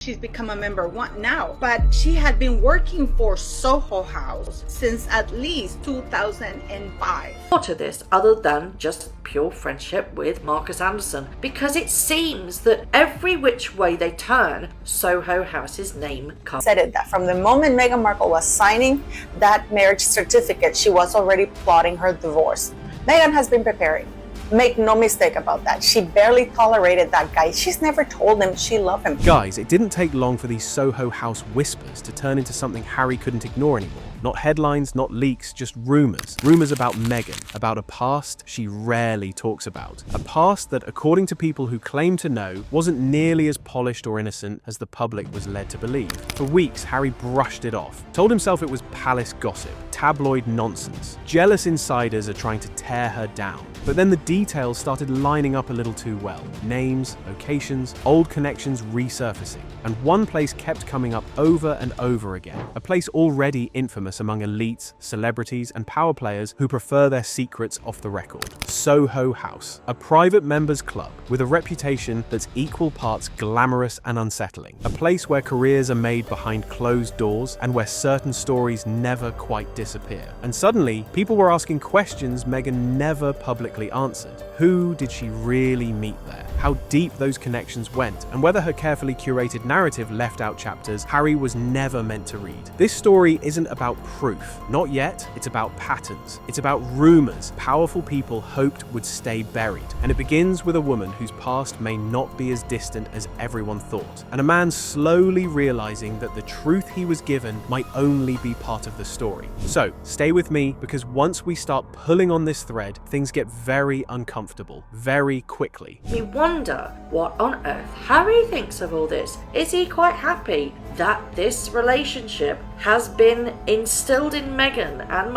She's become a member one now, but she had been working for Soho House since at least 2005. More to this other than just pure friendship with Marcus Anderson, because it seems that every which way they turn, Soho House's name comes. Said it that from the moment Meghan Markle was signing that marriage certificate, she was already plotting her divorce. Meghan has been preparing. Make no mistake about that. She barely tolerated that guy. She's never told him she loved him. Guys, it didn't take long for these Soho House whispers to turn into something Harry couldn't ignore anymore. Not headlines, not leaks, just rumors. Rumors about Meghan, about a past she rarely talks about. A past that, according to people who claim to know, wasn't nearly as polished or innocent as the public was led to believe. For weeks, Harry brushed it off, told himself it was palace gossip, tabloid nonsense. Jealous insiders are trying to tear her down. But then the details started lining up a little too well. Names, locations, old connections resurfacing. And one place kept coming up over and over again. A place already infamous among elites, celebrities, and power players who prefer their secrets off the record. Soho House, a private members club with a reputation that's equal parts glamorous and unsettling. A place where careers are made behind closed doors and where certain stories never quite disappear. And suddenly, people were asking questions Meghan never publicly answered. Who did she really meet there? How deep those connections went, and whether her carefully curated narrative left out chapters Harry was never meant to read. This story isn't about proof. Not yet. It's about patterns. It's about rumors powerful people hoped would stay buried. And it begins with a woman whose past may not be as distant as everyone thought, and a man slowly realizing that the truth he was given might only be part of the story. So, stay with me, because once we start pulling on this thread, things get very uncomfortable, very quickly. You wonder what on earth Harry thinks of all this. Is he quite happy that this relationship has been instilled in Meghan and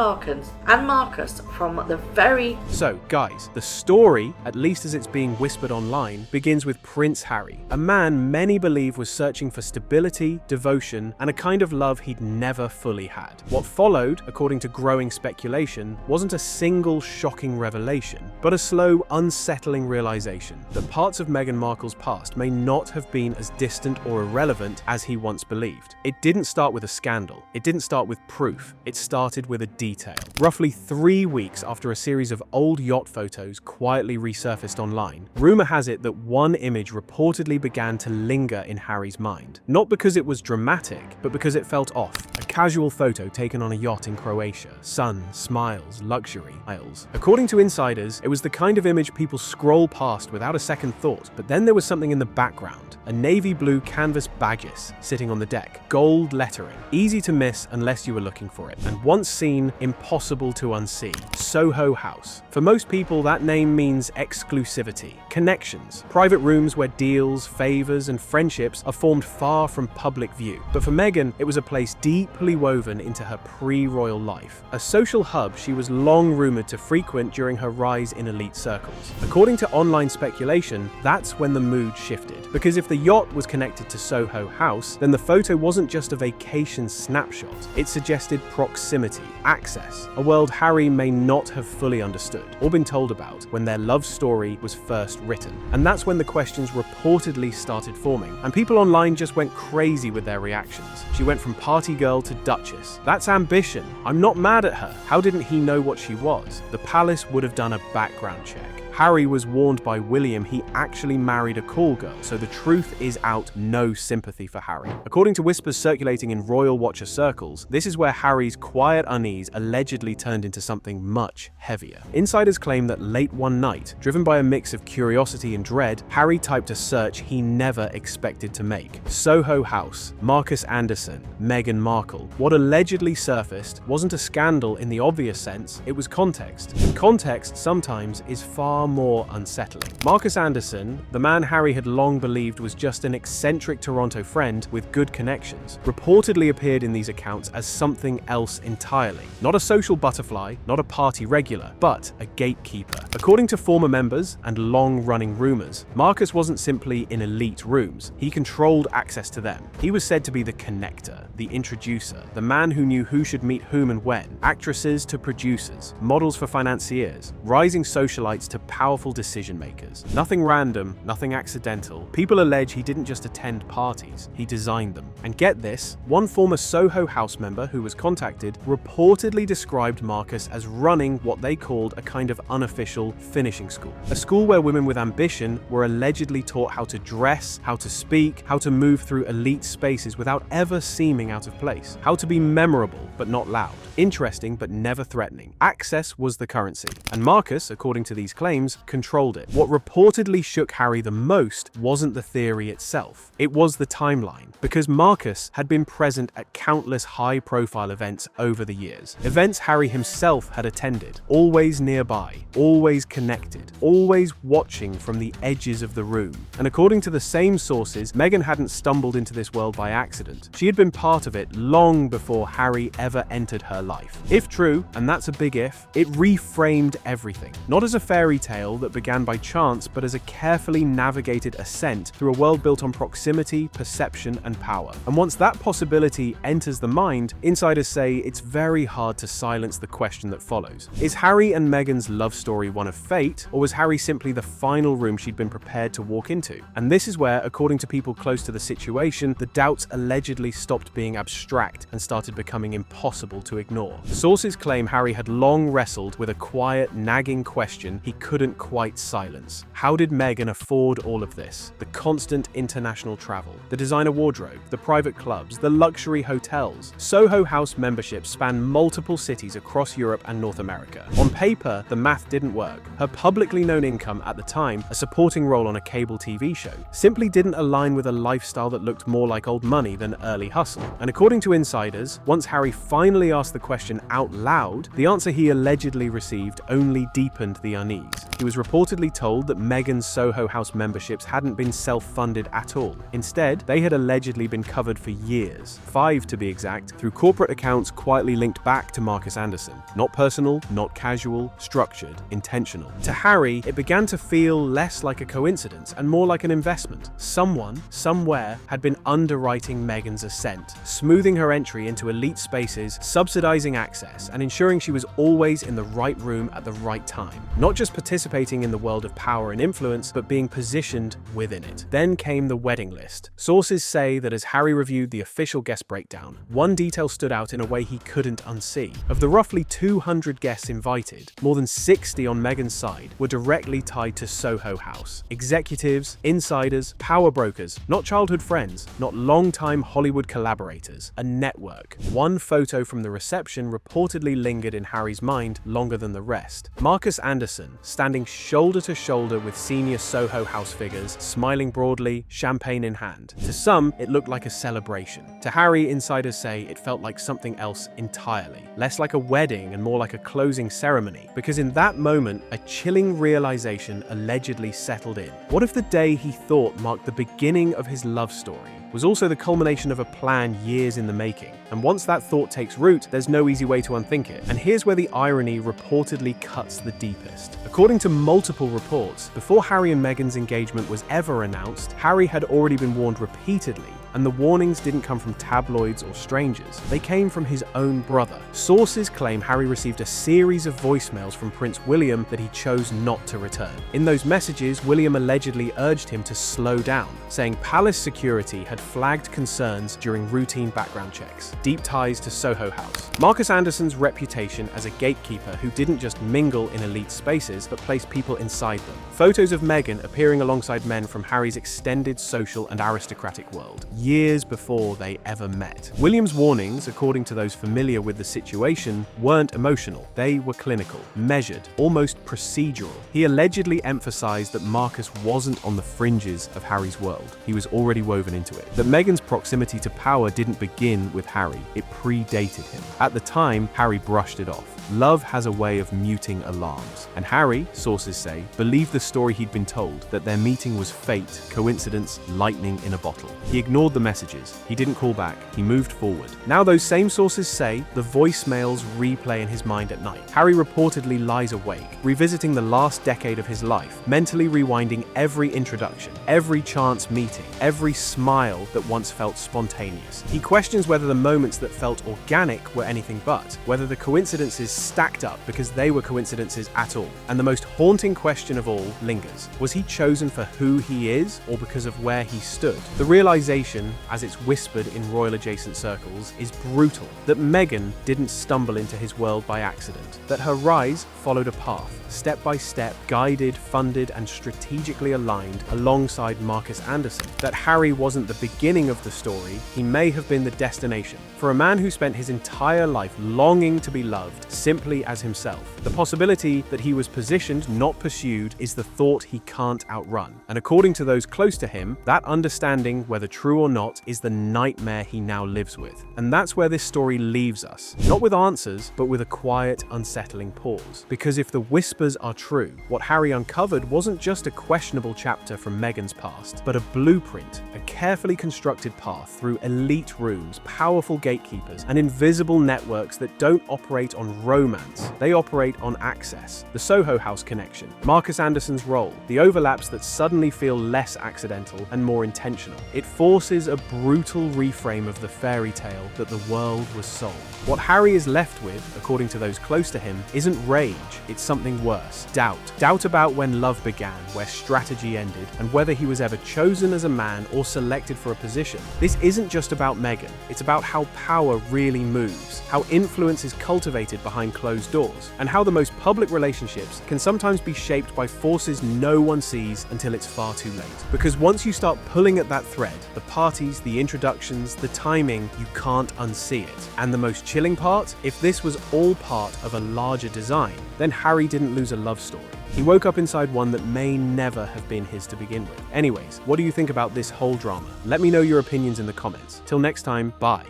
Marcus from the very... So, guys, the story, at least as it's being whispered online, begins with Prince Harry, a man many believe was searching for stability, devotion, and a kind of love he'd never fully had. What followed, according to growing speculation, wasn't a single shocking revelation, but a slow, unsettling realization that parts of Meghan Markle's past may not have been as distant or irrelevant as he once believed. It didn't start with a scandal. It didn't start with proof. It started with a detail. Roughly 3 weeks after a series of old yacht photos quietly resurfaced online, rumor has it that one image reportedly began to linger in Harry's mind. Not because it was dramatic, but because it felt off. A casual photo taken on a yacht in Croatia. Sun, smiles, luxury, aisles. According to insiders, it was the kind of image people scroll past without a second thought. But then there was something in the background. A navy blue canvas Baggies sitting on the deck. Gold lettering. Easy to miss unless you were looking for it. And once seen, impossible to unsee. Soho House. For most people, that name means exclusivity, connections, private rooms where deals, favors, and friendships are formed far from public view. But for Meghan, it was a place deeply woven into her pre-royal life. A social hub she was long rumored to frequent during her rise in elite circles. According to online speculation, that's when the mood shifted. Because if the yacht was connected to Soho House, then the photo wasn't just a vacation snapshot. It suggested proximity, access, a world Harry may not have fully understood or been told about when their love story was first written. And that's when the questions reportedly started forming, and people online just went crazy with their reactions. She went from party girl to duchess. That's ambition. I'm not mad at her. How didn't he know what she was? The palace would have done a background check. Harry was warned by William he actually married a call girl, so the truth is out. No sympathy for Harry. According to whispers circulating in royal watcher circles, this is where Harry's quiet unease allegedly turned into something much heavier. Insiders claim that late one night, driven by a mix of curiosity and dread, Harry typed a search he never expected to make. Soho House, Marcus Anderson, Meghan Markle. What allegedly surfaced wasn't a scandal in the obvious sense, it was context. And context sometimes is far more unsettling. Marcus Anderson, the man Harry had long believed was just an eccentric Toronto friend with good connections, reportedly appeared in these accounts as something else entirely. Not a social butterfly, not a party regular, but a gatekeeper. According to former members and long-running rumors, Marcus wasn't simply in elite rooms, he controlled access to them. He was said to be the connector, the introducer, the man who knew who should meet whom and when, actresses to producers, models for financiers, rising socialites to powerful decision makers. Nothing random, nothing accidental. People allege he didn't just attend parties, he designed them. And get this, one former Soho house member who was contacted reportedly described Marcus as running what they called a kind of unofficial finishing school. A school where women with ambition were allegedly taught how to dress, how to speak, how to move through elite spaces without ever seeming out of place, how to be memorable but not loud, interesting but never threatening. Access was the currency, and Marcus, according to these claims, controlled it. What reportedly shook Harry the most wasn't the theory itself, it was the timeline, because Marcus had been present at countless high-profile events over the years. Events Harry himself had attended, always nearby, always connected, always watching from the edges of the room. And according to the same sources, Meghan hadn't stumbled into this world by accident. She had been part of it long before Harry ever entered her life. If true, and that's a big if, it reframed everything. Not as a fairy tale that began by chance, but as a carefully navigated ascent through a world built on proximity, perception, and power. And once that possibility enters the mind, insiders say it's very hard to silence the question that follows. Is Harry and Meghan's love story one of fate, or was Harry simply the final room she'd been prepared to walk into? And this is where, according to people close to the situation, the doubts allegedly stopped being abstract and started becoming impossible to ignore. Sources claim Harry had long wrestled with a quiet, nagging question he couldn't quite silence. How did Meghan afford all of this? The constant international travel, the designer wardrobe, the private clubs, the luxury hotels. Soho House memberships span multiple cities across Europe and North America. On paper, the math didn't work. Her publicly known income at the time, a supporting role on a cable TV show, simply didn't align with a lifestyle that looked more like old money than early hustle. And according to insiders, once Harry finally asked the question out loud, the answer he allegedly received only deepened the unease. He was reportedly told that Meghan's Soho House memberships hadn't been self-funded at all. Instead, they had allegedly been covered for years, 5 to be exact, through corporate accounts quietly linked back to Marcus Anderson. Not personal, not casual, structured, intentional. To Harry, it began to feel less like a coincidence and more like an investment. Someone, somewhere, had been underwriting Meghan's ascent, smoothing her entry into elite spaces, subsidizing access, and ensuring she was always in the right room at the right time. Not just participating in the world of power and influence, but being positioned within it. Then came the wedding list. Sources say that as Harry reviewed the official guest breakdown, one detail stood out in a way he couldn't unsee. Of the roughly 200 guests invited, more than 60 on Meghan's side were directly tied to Soho House. Executives, insiders, power brokers, not childhood friends, not long-time Hollywood collaborators, a network. One photo from the reception reportedly lingered in Harry's mind longer than the rest. Marcus Anderson, standing shoulder to shoulder with senior Soho House figures, smiling broadly, champagne in hand. To some, it looked like a celebration. To Harry, insiders say it felt like something else entirely. Less like a wedding and more like a closing ceremony, because in that moment, a chilling realization allegedly settled in. What if the day he thought marked the beginning of his love story was also the culmination of a plan years in the making? And once that thought takes root, there's no easy way to unthink it. And here's where the irony reportedly cuts the deepest. According to multiple reports, before Harry and Meghan's engagement was ever announced, Harry had already been warned repeatedly, and the warnings didn't come from tabloids or strangers. They came from his own brother. Sources claim Harry received a series of voicemails from Prince William that he chose not to return. In those messages, William allegedly urged him to slow down, saying palace security had flagged concerns during routine background checks. Deep ties to Soho House. Marcus Anderson's reputation as a gatekeeper who didn't just mingle in elite spaces, but placed people inside them. Photos of Meghan appearing alongside men from Harry's extended social and aristocratic world, years before they ever met. William's warnings, according to those familiar with the situation, weren't emotional. They were clinical, measured, almost procedural. He allegedly emphasized that Marcus wasn't on the fringes of Harry's world. He was already woven into it. That Meghan's proximity to power didn't begin with Harry. It predated him. At the time, Harry brushed it off. Love has a way of muting alarms. And Harry, sources say, believed the story he'd been told, that their meeting was fate, coincidence, lightning in a bottle. He ignored the messages. He didn't call back. He moved forward. Now those same sources say the voicemails replay in his mind at night. Harry reportedly lies awake, revisiting the last decade of his life, mentally rewinding every introduction, every chance meeting, every smile that once felt spontaneous. He questions whether the moments that felt organic were anything but, whether the coincidences stacked up because they were coincidences at all. And the most haunting question of all lingers. Was he chosen for who he is or because of where he stood? The realization, as it's whispered in royal adjacent circles, is brutal. That Meghan didn't stumble into his world by accident. That her rise followed a path, step by step, guided, funded, and strategically aligned alongside Marcus Anderson. That Harry wasn't the beginning of the story, he may have been the destination. For a man who spent his entire life longing to be loved simply as himself, the possibility that he was positioned, not pursued, is the thought he can't outrun. And according to those close to him, that understanding, whether true or not, is the nightmare he now lives with. And that's where this story leaves us. Not with answers, but with a quiet, unsettling pause. Because if the whispers are true, what Harry uncovered wasn't just a questionable chapter from Meghan's past, but a blueprint, a carefully constructed path through elite rooms, powerful gatekeepers, and invisible networks that don't operate on romance. They operate on access. The Soho House connection, Marcus Anderson's role, the overlaps that suddenly feel less accidental and more intentional. It forces a brutal reframe of the fairy tale that the world was sold. What Harry is left with, according to those close to him, isn't rage, it's something worse. Doubt. Doubt about when love began, where strategy ended, and whether he was ever chosen as a man or selected for a position. This isn't just about Meghan, it's about how power really moves, how influence is cultivated behind closed doors, and how the most public relationships can sometimes be shaped by forces no one sees until it's far too late. Because once you start pulling at that thread, the parties, the introductions, the timing, you can't unsee it. And the most chilling part? If this was all part of a larger design, then Harry didn't lose a love story. He woke up inside one that may never have been his to begin with. Anyways, what do you think about this whole drama? Let me know your opinions in the comments. Till next time, bye.